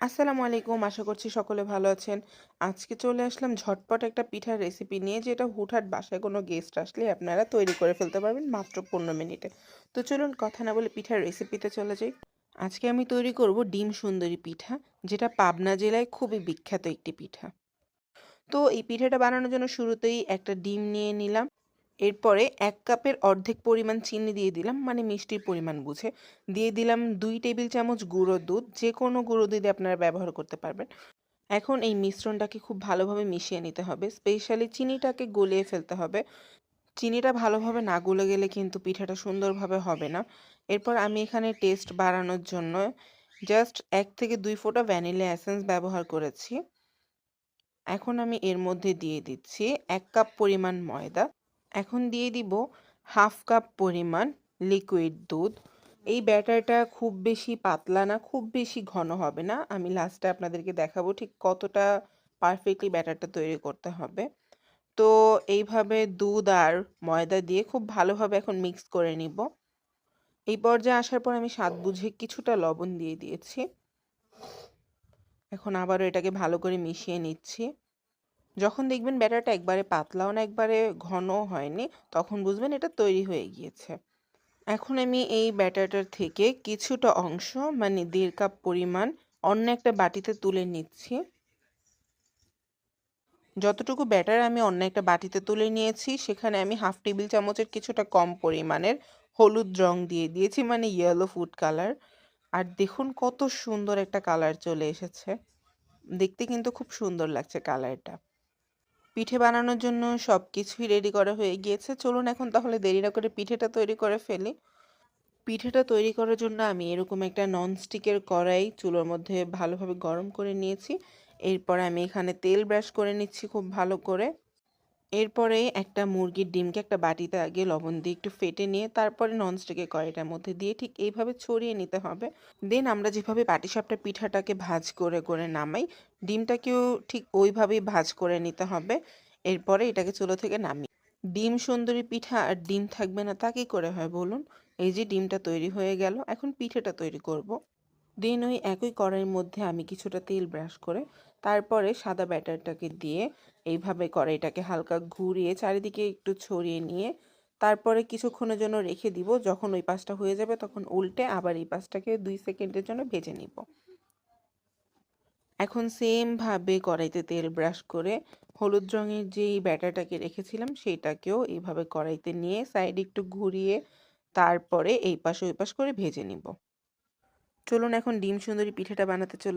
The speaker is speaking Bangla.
আসসালামু আলাইকুম। আশা করছি সকলে ভালো আছেন। আজকে চলে আসলাম ঝটপট একটা পিঠার রেসিপি নিয়ে, যেটা হুটহাট বাসায় কোনো গেস্ট আসলে আপনারা তৈরি করে ফেলতে পারবেন মাত্র 15 মিনিটে। তো চলুন কথা না বলে পিঠার রেসিপিতে চলে যাই। আজকে আমি তৈরি করব ডিম সুন্দরী পিঠা, যেটা পাবনা জেলায় খুবই বিখ্যাত একটি পিঠা। তো এই পিঠাটা বানানোর জন্য শুরুতেই একটা ডিম নিয়ে নিলাম। এরপরে 1 কাপের অর্ধেক পরিমাণ চিনি দিয়ে দিলাম, মানে মিষ্টির পরিমাণ বুঝে। দিয়ে দিলাম 2 টেবিল চামচ গুঁড়ো দুধ, যে কোনো গুঁড়ো দুধ আপনারা ব্যবহার করতে পারবেন। এখন এই মিশ্রণটাকে খুব ভালোভাবে মিশিয়ে নিতে হবে, স্পেশালি চিনিটাকে গলিয়ে ফেলতে হবে। চিনিটা ভালোভাবে না গলে গেলে কিন্তু পিঠাটা সুন্দরভাবে হবে না। এরপর আমি এখানে টেস্ট বাড়ানোর জন্য জাস্ট 1 থেকে 2 ফোঁটা ভ্যানিলা এসেন্স ব্যবহার করেছি। এখন আমি এর মধ্যে দিয়ে দিচ্ছি 1 কাপ পরিমাণ ময়দা। এখন দিয়ে দিব হাফ কাপ পরিমাণ লিকুইড দুধ। এই ব্যাটারটা খুব বেশি পাতলা না, খুব বেশি ঘন হবে না। আমি লাস্টে আপনাদেরকে দেখাবো ঠিক কতটা পারফেক্টলি ব্যাটারটা তৈরি করতে হবে। তো এইভাবে দুধ আর ময়দা দিয়ে খুব ভালোভাবে এখন মিক্স করে নিব। এই পর্যায়ে আসার পর আমি স্বাদ বুঝে কিছুটা লবণ দিয়ে দিয়েছি। এখন আবারও এটাকে ভালো করে মিশিয়ে নিচ্ছি। যখন দেখবেন ব্যাটারটা একবারে পাতলাও না একবারে ঘনও হয়নি, তখন বুঝবেন এটা তৈরি হয়ে গিয়েছে। এখন আমি এই ব্যাটারটার থেকে কিছুটা অংশ, মানে 1.5 কাপ পরিমাণ, অন্য একটা বাটিতে তুলে নিচ্ছি। যতটুকু ব্যাটার আমি অন্য একটা বাটিতে তুলে নিয়েছি, সেখানে আমি হাফ টেবিল চামচের কিছুটা কম পরিমাণের হলুদ রং দিয়ে দিয়েছি, মানে ইয়েলো ফুড কালার। আর দেখুন কত সুন্দর একটা কালার চলে এসেছে। দেখতে কিন্তু খুব সুন্দর লাগছে কালারটা। পিঠে বানানোর জন্য সব কিছুই রেডি করা হয়ে গিয়েছে। চলুন এখন তাহলে দেরি না করে পিঠেটা তৈরি করে ফেলি। পিঠেটা তৈরি করার জন্য আমি এরকম একটা ননস্টিকের কড়াই চুলোর মধ্যে ভালোভাবে গরম করে নিয়েছি। এরপর আমি এখানে তেল ব্রাশ করে নিচ্ছি খুব ভালো করে। এরপরে একটা মুরগির ডিমকে একটা বাটিতে আগে লবণ দিয়ে একটু ফেটে নিয়ে তারপরে ননস্টিকের কড়াইটার মধ্যে দিয়ে ঠিক এইভাবে ছড়িয়ে নিতে হবে। দেন আমরা যেভাবে পাটিসাপটা পিঠাটাকে ভাজ করে করে নামাই, ডিমটাকেও ঠিক ওইভাবেই ভাজ করে নিতে হবে। এরপরে এটাকে চুলো থেকে নামিয়ে ডিম সুন্দরী পিঠা আর ডিম থাকবে না তা কি করে হয় বলুন। এই যে ডিমটা তৈরি হয়ে গেল, এখন পিঠেটা তৈরি করব। দেন ওই একই কড়াইয়ের মধ্যে আমি কিছুটা তেল ব্রাশ করে তারপরে সাদা ব্যাটারটাকে দিয়ে এইভাবে কড়াইটাকে হালকা ঘুরিয়ে চারিদিকে একটু ছড়িয়ে নিয়ে তারপরে কিছুক্ষণের জন্য রেখে দিব। যখন ওই পাশটা হয়ে যাবে তখন উল্টে আবার এই পাশটাকে 2 সেকেন্ডের জন্য ভেজে নিব। এখন সেম ভাবে কড়াইতে তেল ব্রাশ করে হলুদ রঙের যেই ব্যাটারটাকে রেখেছিলাম সেইটাকেও এইভাবে কড়াইতে নিয়ে সাইডে একটু ঘুরিয়ে তারপরে এই পাশ ওই পাশ করে ভেজে নিব। চলুন এখন ডিম সুন্দরী পিঠাটা বানাতে চলে